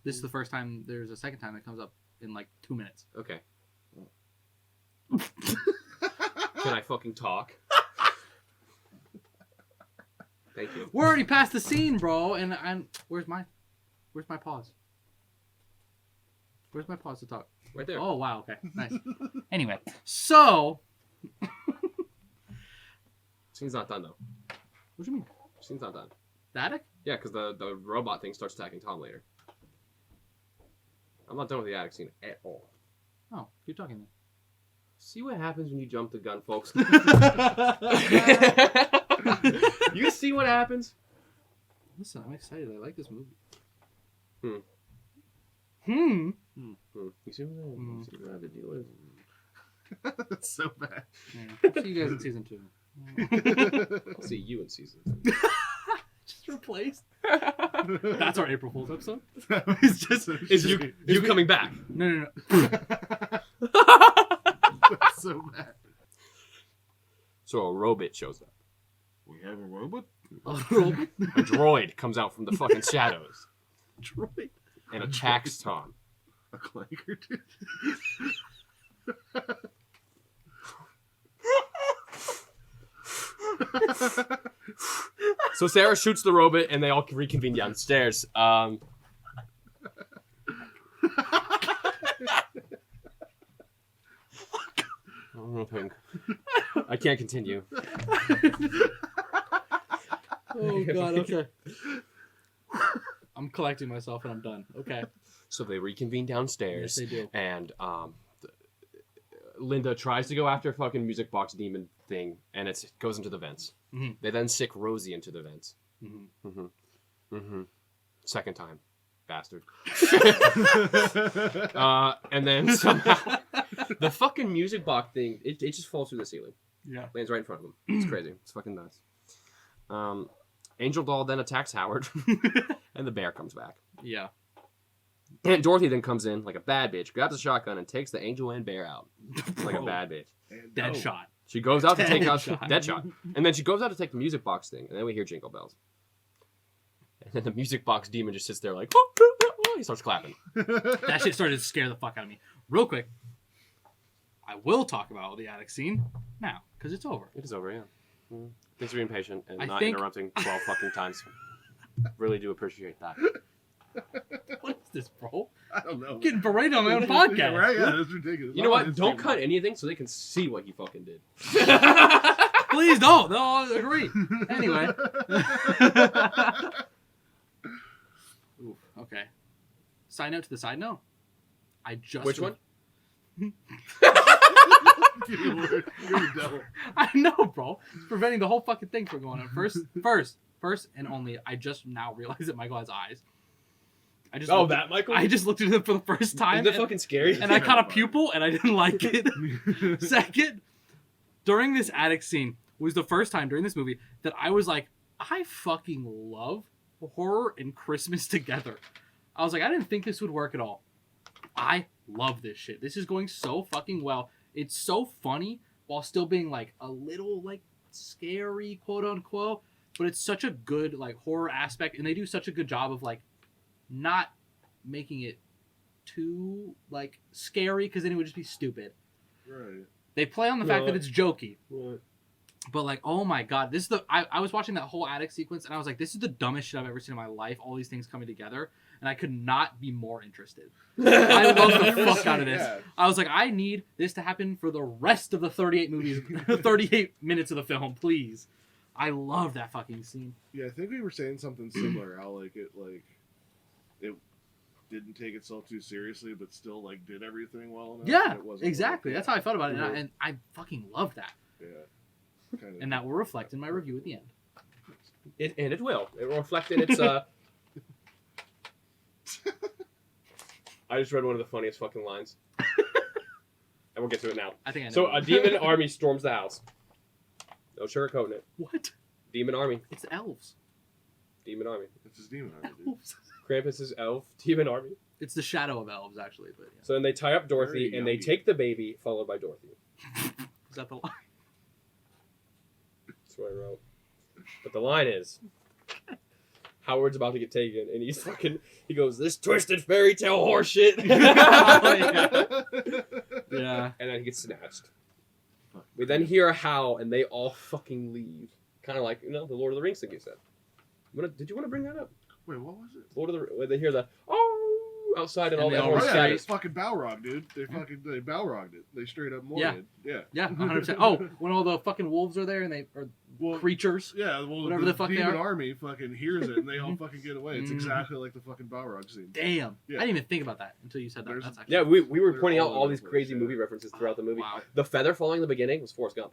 This is the first time there's a second time that comes up in like 2 minutes. Okay. Can I fucking talk? Thank you. We're already past the scene, bro, and where's my pause? Where's my pause to talk? Right there. Oh wow, okay, nice. Anyway, so Scene's not done though. what do you mean? Scene's not done. The attic? Yeah, because the robot thing starts attacking Tom later. I'm not done with the attic scene at all. Oh, keep talking See what happens when you jump the gun, folks. then. You see what happens? Listen, I'm excited. I like this movie. You see what happens? You see what the deal is. That's so bad. Yeah. See you guys in season 2. I'll see you in season Just replaced. That's our April Fool's episode. It's just Is you coming back? No. That's so bad. So a robot shows up. We have a robot? A robot? A droid comes out from the fucking shadows Droid. and attacks Tom. A clanker, dude. So Sarah shoots the robot, and they all reconvene downstairs. I don't know, Pink. I can't continue. Oh god, okay. I'm collecting myself and I'm done. Okay. So they reconvene downstairs. Yes, they do. And Linda tries to go after fucking music box demon thing, and it goes into the vents. Mhm. They then sick Rosie into the vents. Mhm. Second time. Bastard. And then somehow the fucking music box thing, it just falls through the ceiling. Yeah. Lands right in front of him. It's crazy. It's fucking nuts. Angel Doll then attacks Howard, and the bear comes back. Yeah. And Dorothy then comes in like a bad bitch, grabs a shotgun, and takes the angel and bear out like a bad bitch. Dead shot. She goes out to take out Deadshot. Deadshot, and then she goes out to take the music box thing, and then we hear jingle bells. And then the music box demon just sits there like, he starts clapping. That shit started to scare the fuck out of me. Real quick, I will talk about the attic scene now, because it's over. It is over, yeah. Thanks for being patient and I not think- interrupting 12 fucking times. Really do appreciate that. What is this, bro? I don't know. Getting berated on my own podcast. Yeah, right? Yeah, that's ridiculous. You know what? Don't cut anything so they can see what he fucking did. Please don't. No, I agree. Anyway. Ooh, okay. Side note to the side note. I just... Which one? You're the devil. I know, bro. It's preventing the whole fucking thing from going on. First and only, I just now realized that Michael has eyes. I just looked at- Michael? I just looked at him for the first time. Isn't that and- fucking scary? and I caught a pupil, and I didn't like it. Second, during this attic scene was the first time during this movie that I was like, I fucking love horror and Christmas together. I was like, I didn't think this would work at all. I love this shit. This is going so fucking well. It's so funny while still being like a little like scary, quote unquote. But it's such a good like horror aspect, and they do such a good job of like not making it too like scary, because then it would just be stupid. Right. They play on the fact that it's jokey. What? But like, oh my god, this is the I was watching that whole attic sequence and I was like, this is the dumbest shit I've ever seen in my life. All these things coming together, and I could not be more interested. I love the fuck out of this. Yeah. I was like, I need this to happen for the rest of the 38 minutes of the film, please. I love that fucking scene. Yeah, I think we were saying something similar. How it didn't take itself too seriously, but still like did everything well enough. Yeah, It wasn't exactly. like- That's how I felt about it, Mhm. and I fucking love that. Yeah. Kind of. And that will reflect in my review at the end. It will. It will reflect in its I just read one of the funniest fucking lines. And we'll get to it now. I think I know. So a demon army storms the house. No sugarcoating it. What? Demon army. It's elves. Demon army. It's his demon army, dude. Elves. Krampus' elf. Demon army. It's the shadow of elves, actually. But yeah. So then they tie up Dorothy Very and they yummy. take the baby, followed by Dorothy. Is that the line? That's what I wrote. But the line is, Howard's about to get taken, and he goes, this twisted fairy tale horse shit. Yeah. And then he gets snatched. We then hear a howl, and they all fucking leave. Kind of like, the Lord of the Rings thing you said. Did you want to bring that up? Wait, what was it? Lord of the Where they hear the, oh, outside, and all And they that all horse Oh, yeah, scatters. it's fucking Balrog, dude. They Balrogged it. They straight up molded. Yeah. Yeah, 100%. Oh, when all the fucking wolves are there and Well, creatures. yeah, well, Whatever the fuck they demon are. army fucking hears it and they all fucking get away. It's Mhm. exactly like the fucking Balrog scene. Damn. Yeah. I didn't even think about that until you said that. There's- That's actually... Yeah, we were They're pointing out all all over these the place, crazy yeah. movie references throughout the movie. Wow. The feather falling in the beginning was Forrest Gump.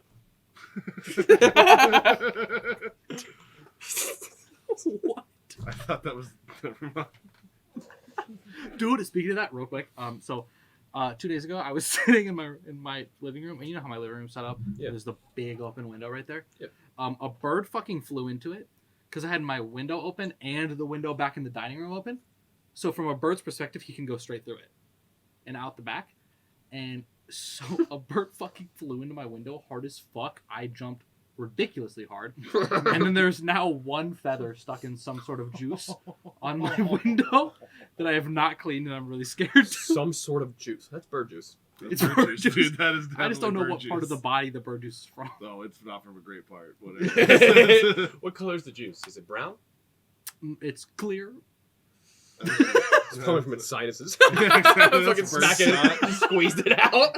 What? I thought that was. Never mind. Dude, speaking of that, real quick. 2 days ago, I was sitting in my living room, and you know how my living room's set up? Yeah. There's the big open window right there. Yep. A bird fucking flew into it because I had my window open and the window back in the dining room open. So from a bird's perspective, he can go straight through it and out the back. And so a bird fucking flew into my window hard as fuck. I jumped ridiculously hard. And then there's now one feather stuck in some sort of juice on my window that I have not cleaned, and I'm really scared. Some sort of juice. That's bird juice. It's bird bird juice, juice. dude. That is I just don't know definitely what part of the bird body the bird juice is from. juice. No, it's not from a great part. Whatever. What color is the juice? Is it brown? It's clear. It's coming from its sinuses. That's Fucking bird smacking snot. it, squeezed it out.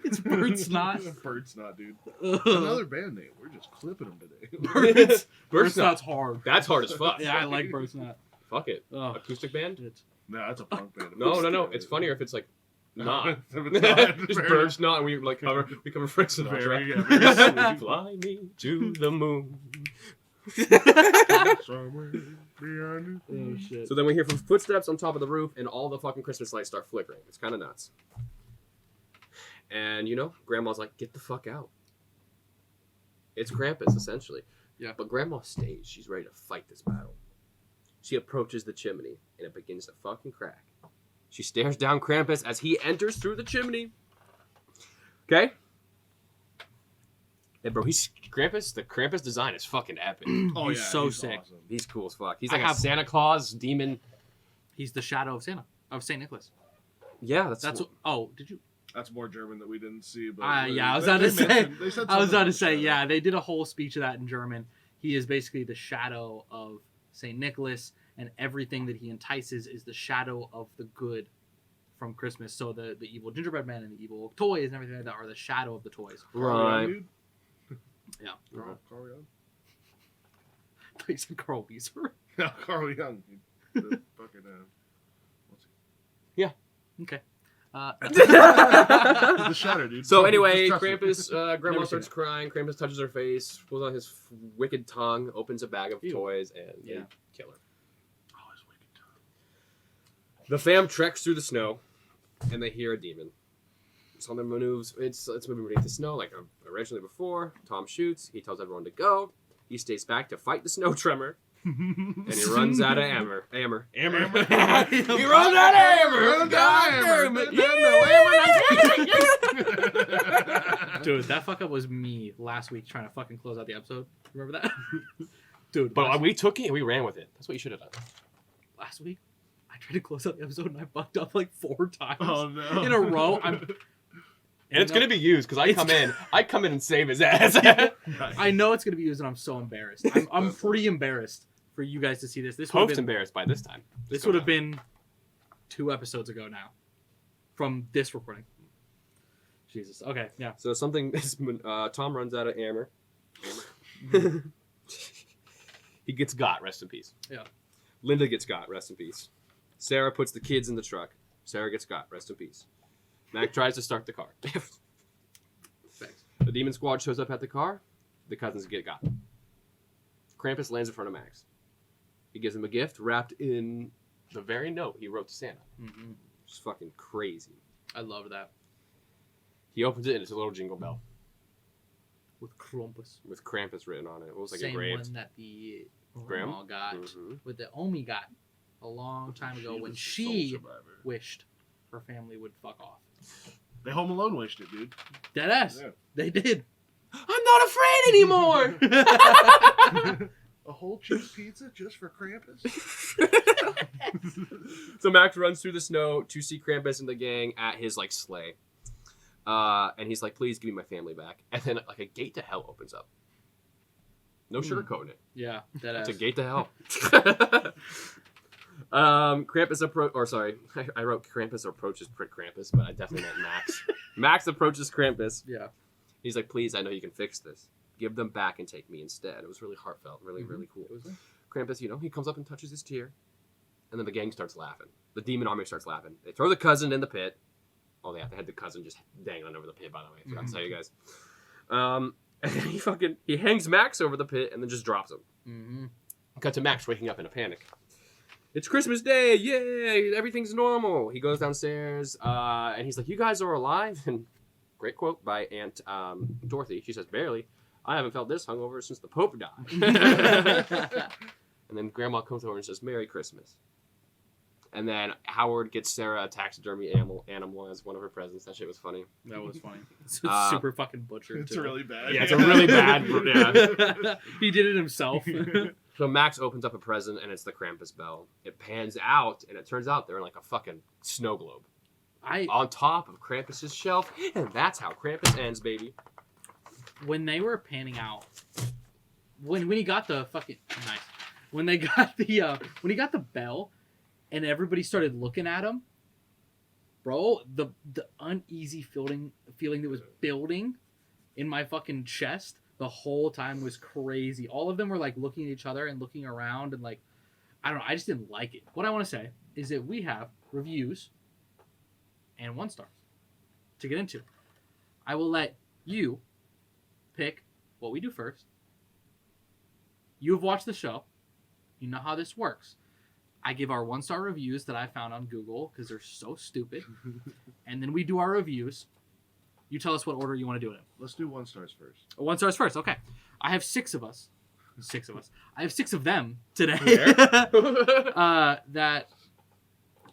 It's bird snot. Bird snot, dude. Ugh. Another band name. We're just clipping them today. Bird Bird snot's hard. That's hard as fuck. Yeah, I like bird snot. Fuck it. Ugh. Acoustic band? No, that's a punk band. No. It's funnier if it's like not. It's not. Just bird snot, and we like cover Frank Sinatra. Very, yeah, very sweet. Fly me to the moon. Somewhere beyond the Oh shit. So then we hear from footsteps on top of the roof, and all the fucking Christmas lights start flickering. It's kind of nuts. And, Grandma's like, get the fuck out. It's Krampus, essentially. Yeah. But Grandma stays. She's ready to fight this battle. She approaches the chimney, and it begins to fucking crack. She stares down Krampus as he enters through the chimney. Okay? And bro, Krampus, the Krampus design is fucking epic. Oh, He's yeah, so he's sick. awesome. He's cool as fuck. He's I like a have- Santa Claus demon. He's the shadow of Saint Nicholas. Yeah, That's what, oh, did you? That's more German that we didn't see. But Yeah, I was they- about to they say. mentioned- they said I was something about to say, that. yeah, they did a whole speech of that in German. He is basically the shadow of Saint Nicholas, and everything that he entices is the shadow of the good from Christmas. So the evil gingerbread man and the evil toys and everything like that are the shadow of the toys. Carl Young, Right. dude. Yeah. Carl Young. He's Carl Weezer. No, Carl Young. The fucking, what's Okay. the Shatter, dude. So anyway, Just trust me. Krampus, Grandma Never starts seen crying. Krampus touches her face, pulls out his wicked tongue, opens a bag of Ew. toys, and they Yeah. kill her. Oh, his wicked tongue. The fam treks through the snow, and they hear a demon. It's on their moves. It's moving beneath the snow like originally before. Tom shoots. He tells everyone to go. He stays back to fight the snow tremor, and he runs out of ammo. Hammer. He runs out of ammo. God damn it. Dude, that fuck up was me last week trying to fucking close out the episode. Remember that? Dude, But we took it and we ran with it. That's what you should have done. last week I tried to close out the episode and I fucked up like 4 times Oh, no. in a row. And it's gonna be used because I come in and save his ass. I know it's gonna be used and I'm so embarrassed. I'm pretty embarrassed for you guys to see this. This would Post have been, embarrassed by this time. this would have been 2 episodes ago now from this recording. Jesus. Okay. Yeah. So something is Tom runs out of hammer. He gets got, rest in peace. Yeah. Linda gets got, rest in peace. Sarah puts the kids in the truck. Sarah gets got, rest in peace. Mac tries to start the car. Thanks. The demon squad shows up at the car. The cousins get got. Krampus lands in front of Max. He gives him a gift wrapped in the very note he wrote to Santa. Mm-hmm. Which is fucking crazy. I love that He opens it and it's a little jingle bell with Krampus. with Krampus written on it. It was like Same engraved. one that the Grandma? grandma got, Mhm. with the Omi got a long time ago She when was the she soul survivor. wished her family would fuck off. They Home Alone wished it, dude. Deadass. Yeah. They did. I'm not afraid anymore. A whole cheese pizza just for Krampus? So Max runs through the snow to see Krampus and the gang at his like sleigh, and he's like, "Please give me my family back." And then like a gate to hell opens up. No sugarcoating it. Yeah, deadass. It's a gate to hell. Krampus I wrote Krampus approaches Krampus, but I definitely meant Max. Max approaches Krampus. Yeah. He's like, "Please, I know you can fix this. Give them back and take me instead." It was really heartfelt, really, Mhm. really cool. It was nice. Krampus, he comes up and touches his tear, and then the gang starts laughing. The demon army starts laughing. They throw the cousin in the pit. Oh, they had the cousin just dangling over the pit, by the way. I forgot to tell you guys. And he hangs Max over the pit and then just drops him. Mm-hmm. Cut to Max waking up in a panic. It's Christmas Day! Yay! Everything's normal. He goes downstairs, and he's like, "You guys are alive?" And great quote by Aunt Dorothy. She says, "Barely. I haven't felt this hungover since the Pope died." And then Grandma comes over and says, "Merry Christmas." And then Howard gets Sarah a taxidermy animal as one of her presents. That shit was funny. That was funny. It's Uh, super fucking butchered. It's too. really bad. Yeah, it's a really bad. Yeah. He did it himself. So Max opens up a present and it's the Krampus bell. It pans out and it turns out they're in like a fucking snow globe. on top of Krampus's shelf, and that's how Krampus ends, baby. When they were panning out, when he got the fucking nice, when they got the when he got the bell, and everybody started looking at him, bro, the uneasy feeling that was building in my fucking chest the whole time was crazy. All of them were like looking at each other and looking around and like, I don't know, I just didn't like it. What I want to say is that we have reviews and 1 stars to get into. I will let you pick what we do first. You have watched the show. You know how this works. I give our 1-star reviews that I found on Google because they're so stupid. And then we do our reviews. You tell us what order you want to do it in. Let's do 1 stars first. 1 stars first. Okay. I have 6 of us. 6 of us. I have 6 of them today that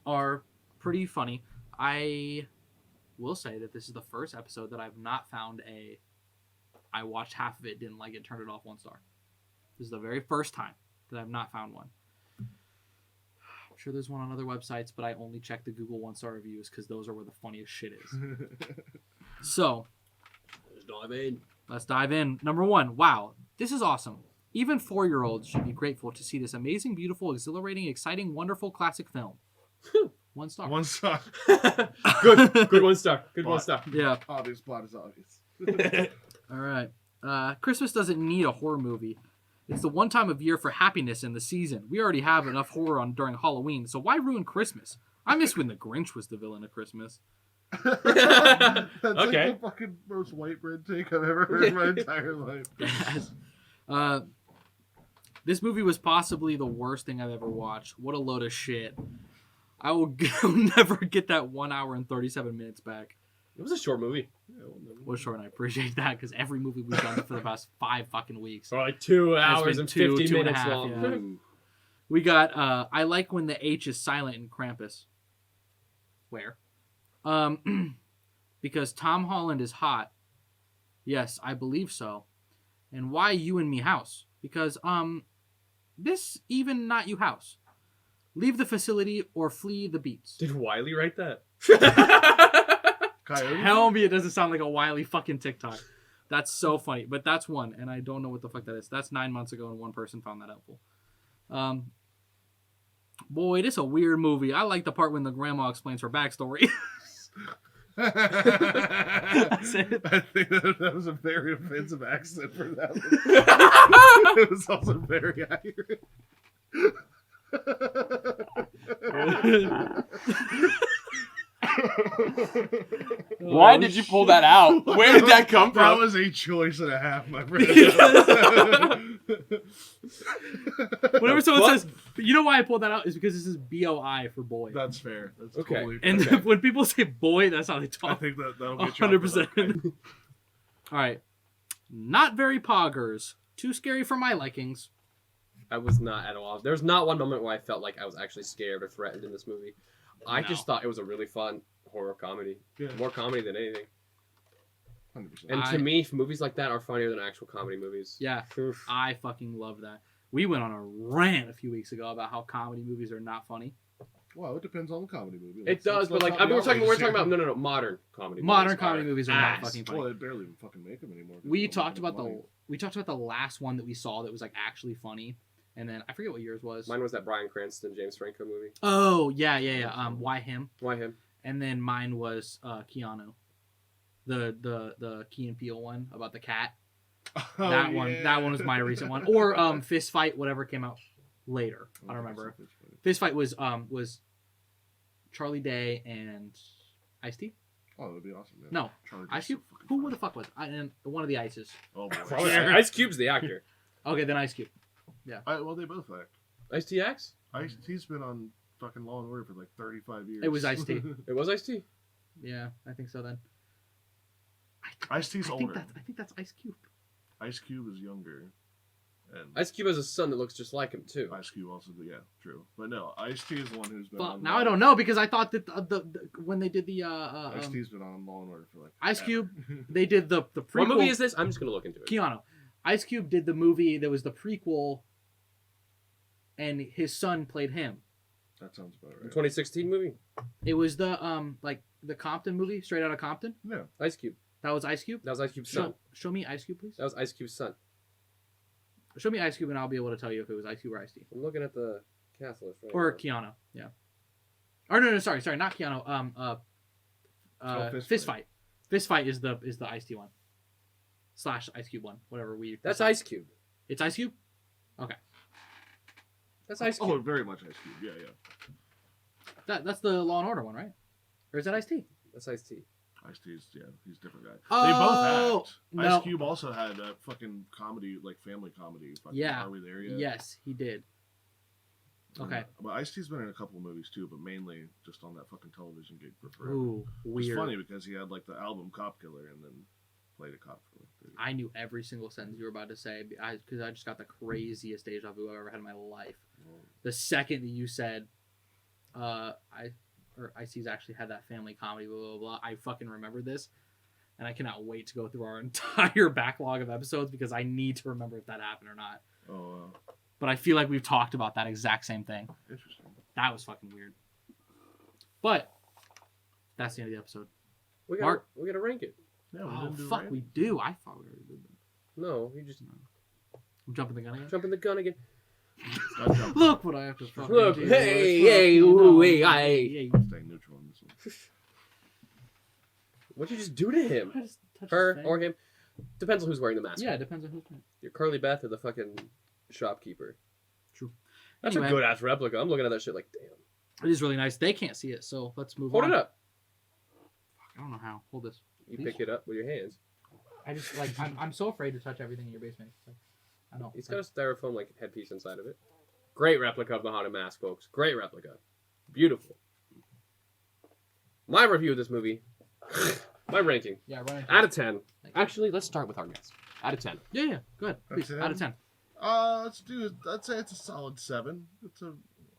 are pretty funny. I will say that this is the first episode that I've not found I watched half of it, didn't like it, turned it off 1 star. This is the very first time that I've not found one. I'm sure there's one on other websites, but I only check the Google 1-star reviews because those are where the funniest shit is. So, let's dive in. Number 1, wow, this is awesome. Even 4-year-olds should be grateful to see this amazing, beautiful, exhilarating, exciting, wonderful classic film. 1 star. 1 star. Good 1 star. Good 1 star. Yeah. Obvious plot is obvious. All right. Christmas doesn't need a horror movie. It's the one time of year for happiness in the season. We already have enough horror on during Halloween, so why ruin Christmas? I miss when the Grinch was the villain of Christmas. That's Okay. like the fucking most white bread take I've ever heard in my entire life. This movie was possibly the worst thing I've ever watched. What a load of shit. I will never get that 1 hour and 37 minutes back. It was a short movie. Well, sure, and I appreciate that because every movie we've done for the past 5 fucking weeks. For like 2 hours been and 2 50 and a minutes half, long. yeah. We got, I like when the H is silent in Krampus. Where? Because Tom Holland is hot. Yes, I believe so. And why you and me house? Because, this even not you house. Leave the facility or flee the beats. Did Wiley write that? Coyote? Tell me it doesn't sound like a Wiley fucking TikTok. That's so funny. But that's one, and I don't know what the fuck that is. That's 9 months ago, and one person found that helpful. Boy, this is a weird movie. I like the part when the grandma explains her backstory. I think that was a very offensive accent for that one. It was also very accurate. Why did you pull that out? Where did that come from? That was a choice and a half, my friend. Whenever someone says, you know why I pulled that out is because this is BOI for boy. That's fair. That's Okay. totally fair. And when people say boy, that's how they I talk. think that'll get you 100%. All right. Not very poggers. Too scary for my likings. I was not at all. There's not one moment where I felt like I was actually scared or threatened in this movie. I No. just thought it was a really fun horror comedy. Yeah. More comedy than anything. 100%. And to me, movies like that are funnier than actual comedy movies. Yeah, Oof. I fucking love that. We went on a rant a few weeks ago about how comedy movies are not funny. Well, it depends on the comedy movie. It does, but like let's not we're be talking outrageous about here. no modern comedy. Modern movies comedy are movies are not ass. fucking funny. Well, they barely even fucking make them anymore. We talked about the last one that we saw that was like actually funny, and then I forget what yours was. Mine was that Bryan Cranston, James Franco movie. Oh yeah. Why him? Why him? And then mine was Keanu, the Key and Peele one about the cat. Oh, That one was my recent one. Or Fist Fight, whatever came out later. I don't remember. Fist Fight was Charlie Day and Ice-T. Oh, that'd be awesome. Man. No, Charlie Ice Day's Cube. so fucking Who funny. the fuck was? And one of the Ices. Oh boy. Probably Ice Cube's the actor. Okay, then Ice Cube. Well, they both act. Ice T acts? Ice-T's been on fucking Law and Order for like 35 years. It was Ice-T. It was Ice T. Yeah, I think so then. Ice-T's older. I think that's Ice Cube. Ice Cube is younger. And Ice Cube has a son that looks just like him too. Ice Cube also, yeah, true. But no, Ice-T is the one who's been But on now Law- I don't know because I thought that the when they did the Ice-T's been on Law and Order for like Ice ever. Cube, they did the prequel. What movie is this? I'm just gonna look into it. Keanu. Ice Cube did the movie that was the prequel, and his son played him. That sounds about The right. 2016 movie. It was the like the Compton movie, Straight Outta Compton. Yeah. Ice Cube. That was Ice Cube. That was Ice Cube's son. Show me Ice Cube, please. That was Ice Cube's son. Show me Ice Cube, and I'll be able to tell you if it was Ice Cube or Ice T. I'm looking at the cast list right Or now. Keanu. Yeah. Or no, sorry, not Keanu. Fist Fight. Fist Fight is the Ice T one. / Ice Cube one. Whatever we. That's Ice Cube. It's Ice Cube. Okay. That's Ice Cube. Oh, very much Ice Cube. Yeah. That's the Law and Order one, right? Or is that Ice T? That's Ice T. Ice T's, yeah, he's a different guy. Oh, They both act. no. Ice Cube also had a fucking comedy, like family comedy. Fucking, Yeah. Are We There Yet? Yes, he did. Okay. But Ice T's been in a couple of movies too, but mainly just on that fucking television gig for forever. Ooh, It's weird. funny because he had like the album Cop Killer and then played a cop for like 30 years. I knew every single sentence you were about to say because I just got the craziest deja vu I've ever had in my life. The second that you said, Ice-T's actually had that family comedy, blah, blah, blah, I fucking remember this. And I cannot wait to go through our entire backlog of episodes because I need to remember if that happened or not. Oh, But I feel like we've talked about that exact same thing. interesting. That was fucking weird. But that's the end of the episode. We Mark. gotta rank it. Yeah, Oh, didn't do fuck, right. we do. I thought we already did that. No, you just I'm jumping the gun again. jumping the gun again. Got jumped. Look what I have to fucking Look, do. hey, Let's hey, fucking ooh, go. hey, Yeah, hey. yeah, Staying neutral on this one. What'd you just do to him? I just touched Her his or face. him? Depends on who's wearing the mask. Yeah, it depends on who's doing it. You're Carly Beth or the fucking shopkeeper. True. That's Anyway. a good ass replica. I'm looking at that shit like, damn. It is really nice. They can't see it, so let's move Hold on. it up. I don't know how. Hold this. You Please? pick it up with your hands. I just like I'm so afraid to touch everything in your basement. Like, I know. He's got a styrofoam like headpiece inside of it. Great replica of the haunted mask, folks. Great replica. Beautiful. My review of this movie. My ranking. Yeah, right. Out of 10. Thank you. Actually, let's start with our guest. Out of 10. Yeah. Go ahead. Please. That's it. Out of 10. Let's do. I'd say it's a solid 7.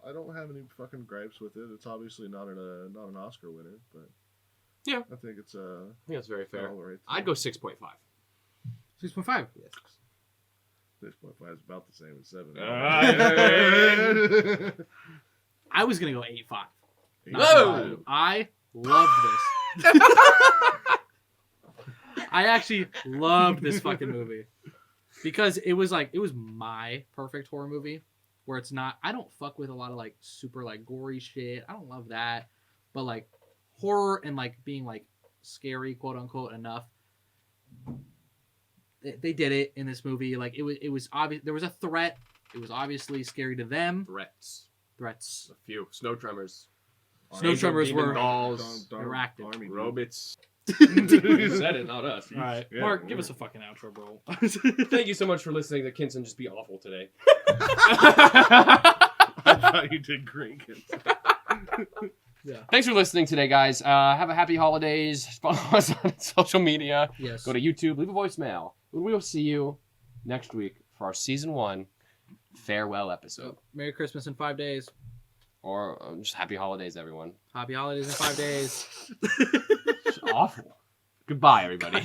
I don't have any fucking gripes with it. It's obviously not an Oscar winner, but Yeah. I think it's I think that's very fair. all right. I'd go 6.5. 6.5. Yes. 6.5 is about the same as 7. I was gonna go 8.5. Whoa! I loved this. I actually loved this fucking movie because it was my perfect horror movie where it's not. I don't fuck with a lot of like super like gory shit. I don't love that, but like horror and like being like scary, quote unquote, enough. They did it in this movie. Like it was obvious there was a threat. It was obviously scary to them. Threats. Threats. A few. Snow tremors. Snow tremors demon were dolls. They're active. Army Robots. You said it, not us. All right, Yeah, Mark, well. give us a fucking outro, bro. Thank you so much for listening to Kinson just be awful today. I thought you did great, kids. Thanks for listening today, guys. Have a happy holidays. Follow us on social media. Yes. Go to YouTube. Leave a voicemail. We will see you next week for our season 1 farewell episode. Merry Christmas in 5 days. Or just happy holidays, everyone. Happy holidays in 5 days. It's awful. Goodbye, everybody.